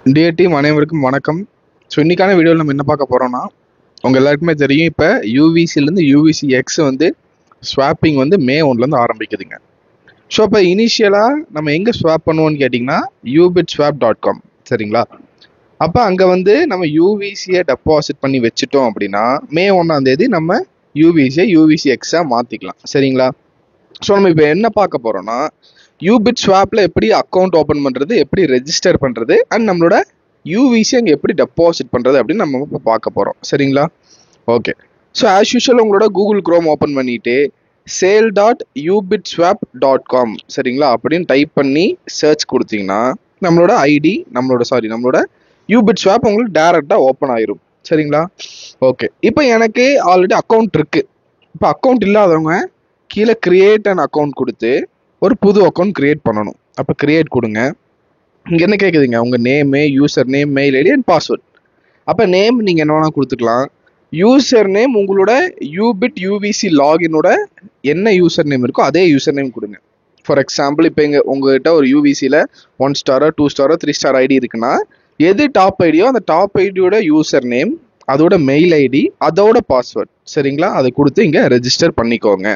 Dear team அனைவருக்கும் வணக்கம். So இன்னைக்கான வீடியோவில் நம்ம என்ன பார்க்க போகிறோம்னா, உங்கள் எல்லாருக்குமே தெரியும், இப்போ யூவிசிலேருந்து யூவிசி எக்ஸ் வந்து ஸ்வாப்பிங் வந்து மே 1லேருந்து ஆரம்பிக்குதுங்க. ஸோ இப்போ இனிஷியலாக நம்ம எங்கே ஸ்வாப் பண்ணுவோம்னு கேட்டிங்கன்னா ubitswap.com, சரிங்களா? அப்போ அங்கே வந்து நம்ம யூவிசியை டெபாசிட் பண்ணி வச்சுட்டோம் அப்படின்னா மே 1 நம்ம யூவிசியை யூவிசி எக்ஸாக மாற்றிக்கலாம், சரிங்களா? ஸோ நம்ம இப்போ என்ன பார்க்க போகிறோம்னா, ubitswapல எப்படி அக்கௌண்ட் ஓப்பன் பண்ணுறது, எப்படி ரெஜிஸ்டர் பண்ணுறது, அண்ட் நம்மளோட யூவிசி அங்கே எப்படி டெபாசிட் பண்ணுறது அப்படின்னு நம்ம இப்போ பார்க்க போகிறோம், சரிங்களா? ஓகே. ஸோ ஆஸ் யூஷுவல் உங்களோட கூகுள் குரோம் ஓப்பன் பண்ணிவிட்டு sale.ubitswap.com, சரிங்களா, அப்படின்னு டைப் பண்ணி சர்ச் கொடுத்தீங்கன்னா நம்மளோட நம்மளோட ubitswap உங்களுக்கு டேரெக்டாக ஓப்பன் ஆயிரும், சரிங்களா? ஓகே. இப்போ எனக்கு ஆல்ரெடி அக்கௌண்ட் இருக்குது. இப்போ அக்கௌண்ட் இல்லாதவங்க கீழே கிரியேட் அண்ட் அக்கௌண்ட் கொடுத்து ஒரு புது அக்கௌண்ட் கிரியேட் பண்ணணும். அப்போ கிரியேட் கொடுங்க. இங்கே என்ன கேட்குதுங்க, உங்கள் name, user name, mail ID and password. அப்போ நேம் நீங்கள் என்ன வேணால் கொடுத்துக்கலாம். யூசர் நேம் உங்களோட யூவிசி லாகினோட என்ன யூசர் நேம் இருக்கோ அதே யூசர் நேம் கொடுங்க. ஃபார் எக்ஸாம்பிள் இப்போ உங்ககிட்ட ஒரு யூவிசியில் 1 ஸ்டாரோ 2 ஸ்டாரோ 3 ஸ்டார் ஐடி இருக்குன்னா எது டாப் ஐடியோ அந்த டாப் ஐடியோட யூசர் நேம், அதோட மெயில் ஐடி, அதோட பாஸ்வேர்ட், சரிங்களா, அதை கொடுத்து இங்கே ரெஜிஸ்டர் பண்ணிக்கோங்க.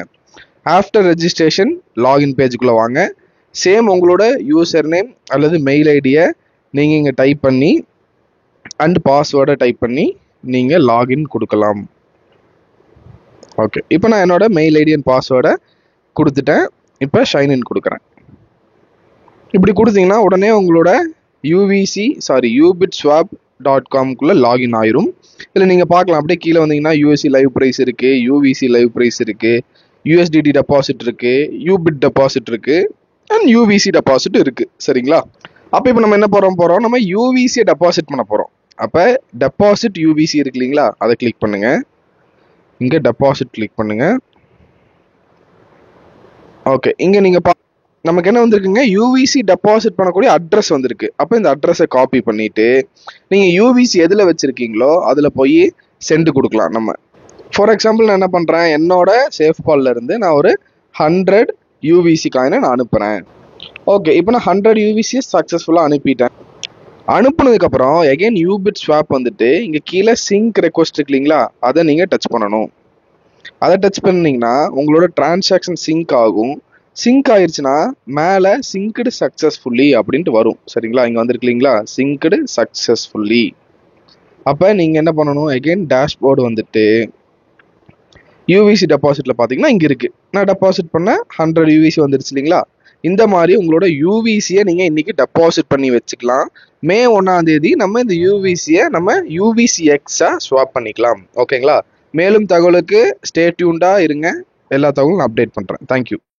ஆஃப்டர் ரெஜிஸ்ட்ரேஷன் லாகின் பேஜுக்குள்ளே வாங்க. சேம் உங்களோட யூசர் நேம் அல்லது மெயில் ஐடியை நீங்கள் இங்கே டைப் பண்ணி அண்ட் பாஸ்வேர்டை டைப் பண்ணி நீங்கள் லாகின் கொடுக்கலாம். ஓகே. இப்போ நான் என்னோட மெயில் ஐடி அண்ட் பாஸ்வேர்டை கொடுத்துட்டேன். இப்போ ஷைன்இன் கொடுக்குறேன். இப்படி கொடுத்தீங்கன்னா உடனே உங்களோட ubitswap.com லாகின் ஆயிரும். இதில் நீங்கள் பார்க்கலாம், அப்படியே கீழே வந்தீங்கன்னா யூஎஸ்சி லைவ் ப்ரைஸ் இருக்குது, யூவிசி லைவ் ப்ரைஸ் இருக்குது, USDT டெபாசிட் இருக்குது, யூபிட் டெபாசிட் இருக்குது, அண்ட் யூவிசி டெபாசிட் இருக்குது, சரிங்களா? அப்போ இப்போ நம்ம என்ன போகிறோம் நம்ம யூவிசியை டெபாசிட் பண்ண போகிறோம். அப்போ டெபாசிட் யூவிசி இருக்கு இல்லைங்களா, அதை கிளிக் பண்ணுங்கள். இங்கே டெபாசிட் கிளிக் பண்ணுங்கள். ஓகே. இங்கே நீங்கள் நமக்கு என்ன வந்திருக்குங்க, யூவிசி டெபாசிட் பண்ணக்கூடிய அட்ரஸ் வந்திருக்கு. அப்போ இந்த அட்ரஸை காப்பி பண்ணிவிட்டு நீங்கள் யூவிசி எதில் வச்சுருக்கீங்களோ அதில் போய் சென்ட் கொடுக்கலாம். நம்ம ஃபார் எக்ஸாம்பிள் நான் என்ன பண்ணுறேன், என்னோட சேஃப் காலில் இருந்து நான் ஒரு 100 யூவிசி காயினை நான் அனுப்புகிறேன். ஓகே. இப்போ நான் 100 யூவிசியை சக்ஸஸ்ஃபுல்லாக அனுப்பிட்டேன். அனுப்புனதுக்கப்புறம் எகைன் ubitswap வந்துட்டு இங்கே கீழே சிங்க் ரெக்வஸ்ட் இருக்கு இல்லைங்களா, அதை நீங்கள் டச் பண்ணணும். அதை டச் பண்ணிங்கன்னா உங்களோட டிரான்சாக்ஷன் சிங்க் ஆகும். சிங்க் ஆயிடுச்சுன்னா மேலே சிங்க்டு சக்ஸஸ்ஃபுல்லி அப்படின்ட்டு வரும், சரிங்களா? இங்கே வந்துருக்கு இல்லைங்களா, சிங்க்டு சக்ஸஸ்ஃபுல்லி. அப்போ நீங்கள் என்ன பண்ணணும், எகைன் டேஷ்போர்டு வந்துட்டு யூவிசி டெபாசிட்டில் பார்த்தீங்கன்னா இங்கே இருக்குது. நான் டெபாசிட் பண்ண 100 யூவிசி வந்துருச்சு இல்லைங்களா. இந்த மாதிரி உங்களோட யூவிசியை நீங்கள் இன்றைக்கி டெபாசிட் பண்ணி வச்சுக்கலாம். மே 1 நம்ம இந்த யூவிசியை நம்ம யூவிசி எக்ஸாக ஸ்வாப் பண்ணிக்கலாம், ஓகேங்களா? மேலும் தகவலுக்கு ஸ்டே டியூன்டாக இருங்க. எல்லா தகவலும் நான் அப்டேட் பண்ணுறேன். தேங்க்யூ.